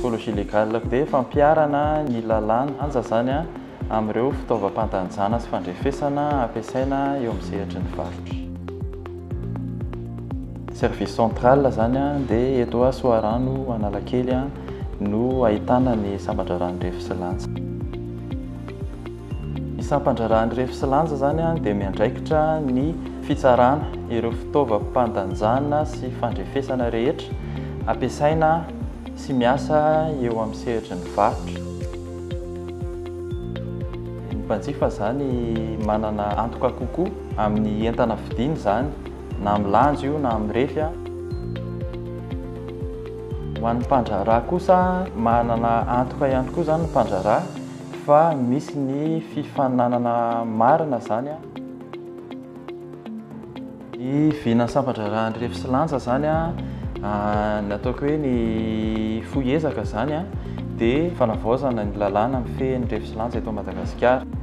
typologie légale dia fampiarana ny lalàna anja zany a amin'ireo fitaovam-pandanjana sy fandrefesana ampiasaina eo amin'ny sehatry ny varotra. Service central zany a dia eto a Soarano Analakely a no ahitana ny sampandrarany refy sy lanja. Ny sampandrarany refy sy lanja zany a dia miandraikitra ny fitsarana ireo fitaovam-pandanjana sy fandrefesana rehetra ampiasaina sy miasa eo amin'ny sehatry ny varotra. Ny mpanjifa zany manana antoka kokoa amin'ny entana vidiany zany, na amin'ny lanja io na amin'ny refy. Ho an'ny mpandrarà kosa manana antoka ihany koa zany ny mpandrarà fa misy ny fifaninanana marina zany a. Ny vina sampandrarany refy sy lanja zany a ny ataoko hoe ny foezaka zany a dia fanavaozana ny lalàna mifehy ny refy sy lanja eto Madagasikara.